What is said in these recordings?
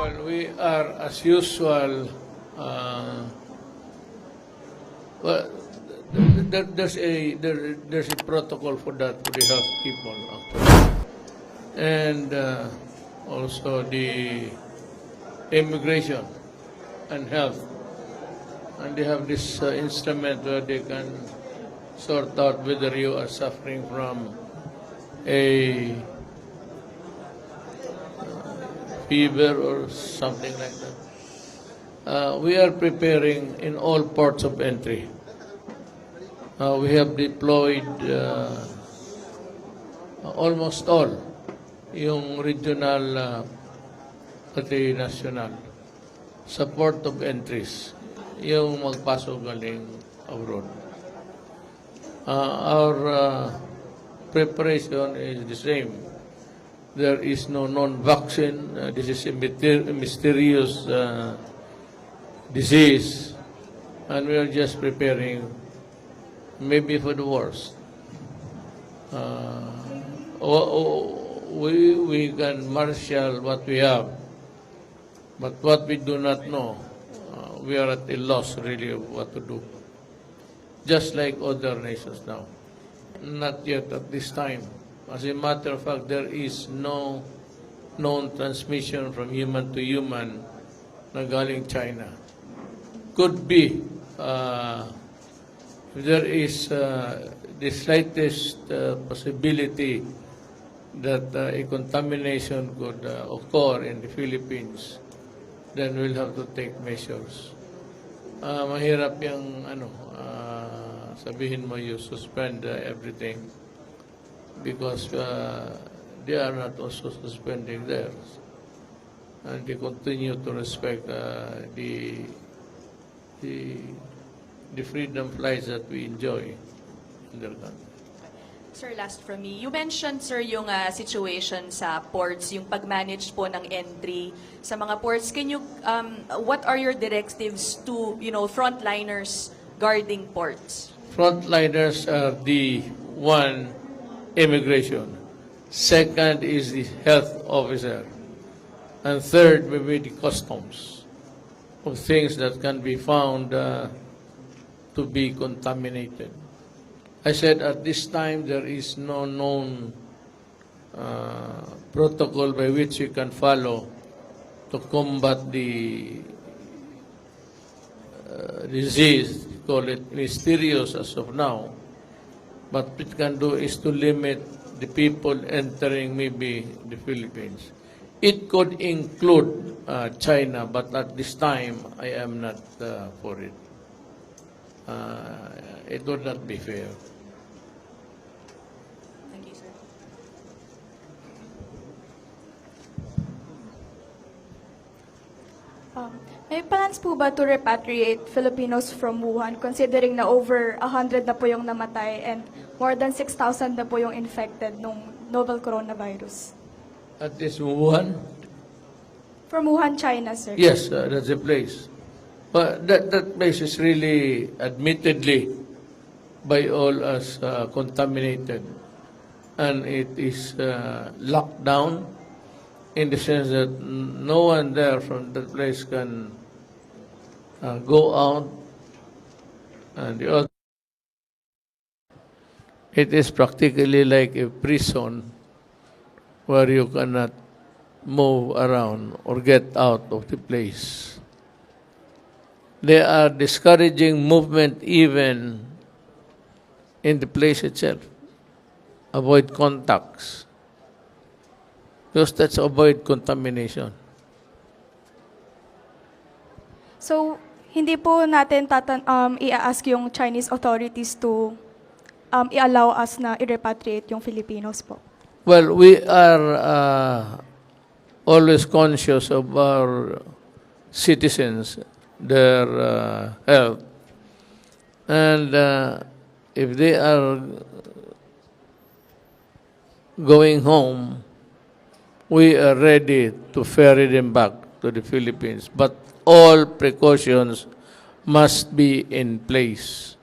Well, we are, as usual, well, there's a protocol for that for the health people, actually. And also the immigration and health. And they have this instrument where they can sort out whether you are suffering from a fever or something like that. We are preparing in all ports of entry. We have deployed almost all yung regional pati national sa port of entries, yung magpasok galing abroad. Our preparation is the same. There is no non-vaccine. This is a mysterious disease, and we are just preparing maybe for the worst. We can marshal what we have, but what we do not know, we are at a loss really of what to do. Just like other nations now. Not yet at this time. As a matter of fact, there is no known transmission from human to human na galing China. Could be, if there is the slightest possibility that a contamination could occur in the Philippines, then we'll have to take measures. Mahirap yung sabihin mo you suspend everything because they are not also suspending theirs. And they continue to respect the freedom flights that we enjoy in their country. Sir, last from me. You mentioned, sir, yung situation sa ports, yung pag-manage po ng entry sa mga ports. Can you, what are your directives to, frontliners guarding ports? Frontliners are the one, immigration. Second is the health officer. And third will be the customs of things that can be found to be contaminated. I said at this time there is no known protocol by which you can follow to combat the disease. We call it mysterious as of now. But what it can do is to limit the people entering maybe the Philippines. It could include China, but at this time I am not for it. It would not be fair. Thank you, sir. May plans po ba to repatriate Filipinos from Wuhan considering na over 100 na po yung namatay and more than 6,000 na po yung infected nung novel coronavirus? At this Wuhan? From Wuhan, China, sir. Yes, that's the place. But that place is really, admittedly, by all as contaminated. And it is locked down in the sense that no one there from that place can go out. And the other, it is practically like a prison where you cannot move around or get out of the place. They are discouraging movement even in the place itself. Avoid contacts. Because that's avoid contamination. So, hindi po natin i-ask yung Chinese authorities to i-allow us na i-repatriate yung Filipinos po. Well, we are always conscious of our citizens, their health. And if they are going home, we are ready to ferry them back to the Philippines. But all precautions must be in place.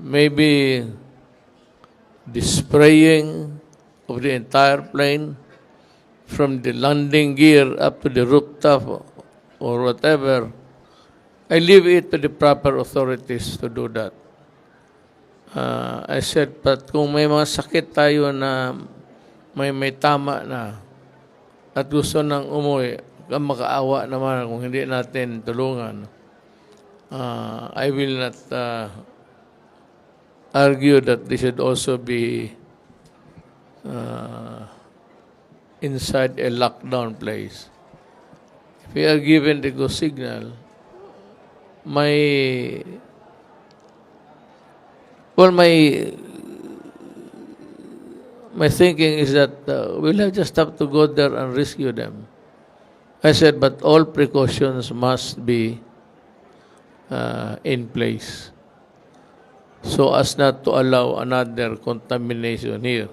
Maybe the spraying of the entire plane from the landing gear up to the rooftop or whatever, I leave it to the proper authorities to do that. I said, but kung may mga sakit tayo na may tama na at gusto nang umuwi, makaawa naman kung hindi natin tulungan. I will not argue that they should also be inside a lockdown place. If we are given the go signal, my thinking is that we'll just have to go there and rescue them. I said, but all precautions must be in place so as not to allow another contamination here.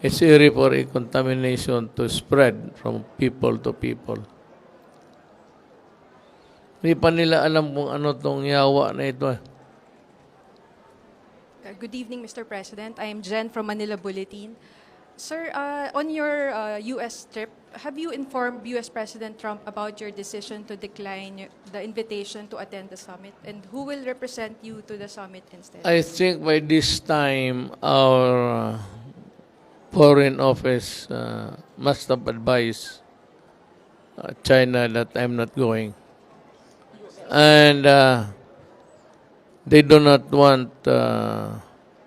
It's easy for a contamination to spread from people to people. Hindi pa nila alam kung ano tong yawa na ito. Good evening, Mr. President. I am Jen from Manila Bulletin. Sir, on your U.S. trip, have you informed U.S. President Trump about your decision to decline the invitation to attend the summit? And who will represent you to the summit instead? I think by this time, our Foreign Office must have advised China that I'm not going. And they do not want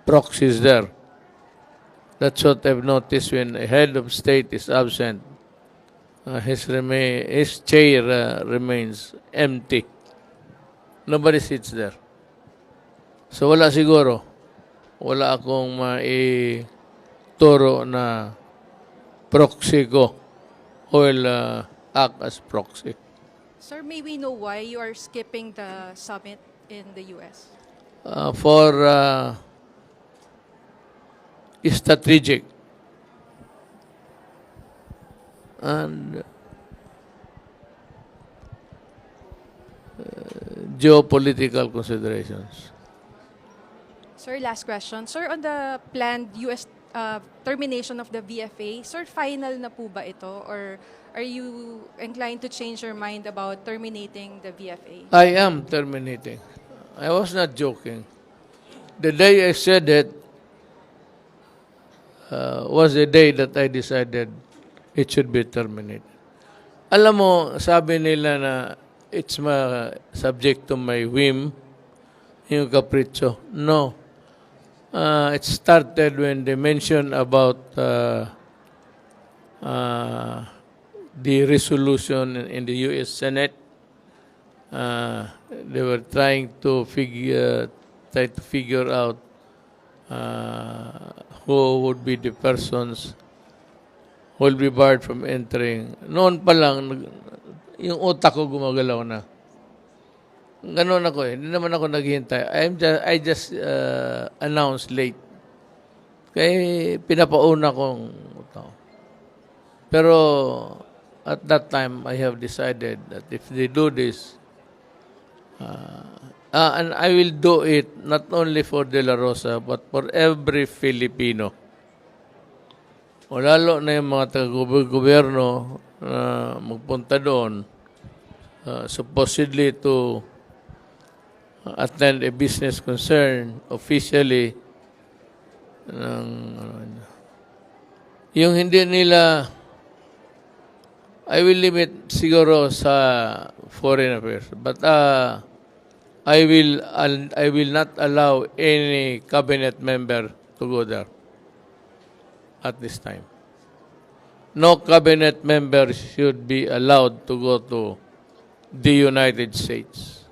proxies there. That's what I've noticed when a head of state is absent. His chair remains empty. Nobody sits there. So wala siguro. Wala akong maituro na proxy ko who will act as proxy. Sir, may we know why you are skipping the summit in the U.S.? For strategic and geopolitical considerations. Sir, last question. Sir, on the planned U.S. Termination of the VFA, sir, final na po ba ito? Or are you inclined to change your mind about terminating the VFA? I am terminating. I was not joking. The day I said it was the day that I decided it should be terminated. Alam mo, sabi nila na it's subject to my whim, yung capriccio. No. It started when they mentioned about the resolution in the U.S. Senate. They were trying to figure out who would be the persons who will be barred from entering. Noon pa lang, yung utak ko gumagalaw na. Ganon ako eh. Hindi naman ako naghihintay. I just announced late. Kaya pinapauna kong tao. Pero at that time, I have decided that if they do this, and I will do it not only for De La Rosa, but for every Filipino. O lalo na yung mga taga-gobyerno na magpunta doon, supposedly to attend a business concern officially. Yung hindi nila, I will limit siguro sa foreign affairs, but I will not allow any cabinet member to go there at this time. No cabinet member should be allowed to go to the United States.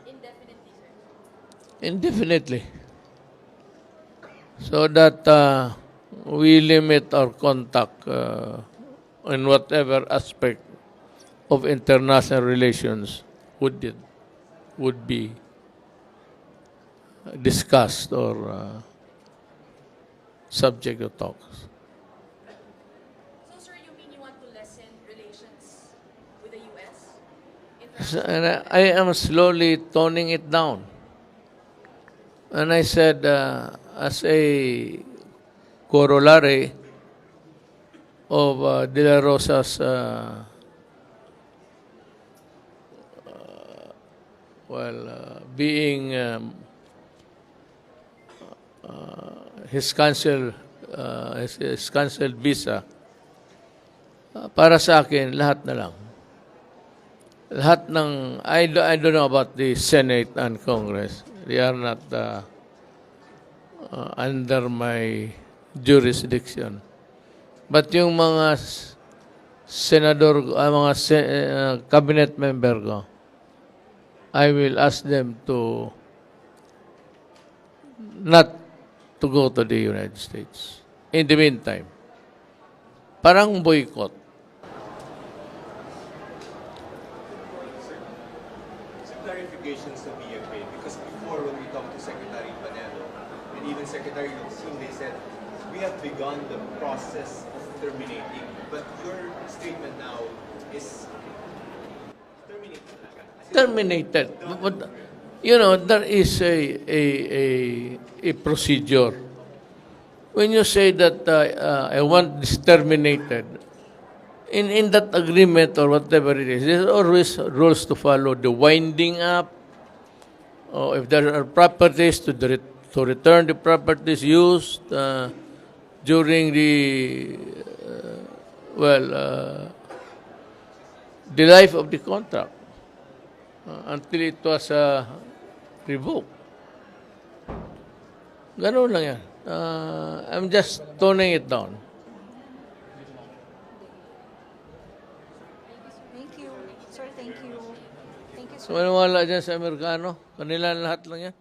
Indefinitely, sir. Indefinitely. So that we limit our contact in whatever aspect of international relations would be discussed or subject of talks. So, sir, you mean you want to lessen relations with the U.S.? And I am slowly toning it down. And I said, as a corollary of De La Rosa's being his canceled visa. Para sa akin, lahat na lang. Lahat ng, I don't know about the Senate and Congress. They are not under my jurisdiction. But yung mga senador, mga cabinet member ko, I will ask them to not to go to the United States. In the meantime, parang boycott. Some clarifications to BFA, because before when we talked to Secretary Panelo and even Secretary Locsin, they said we have begun the process of terminating, but your statement now is Terminated. But, you know, there is a procedure. When you say that I want this terminated, in that agreement or whatever it is, there's always rules to follow. The winding up, or if there are properties, to return the properties used during the the life of the contract until it was revoked. Ganun lang yan. I'm just toning it down. Thank you. Sir, thank you. Thank you, sir. So, maniwala dyan sa Amerikano, kanila lahat lang yan.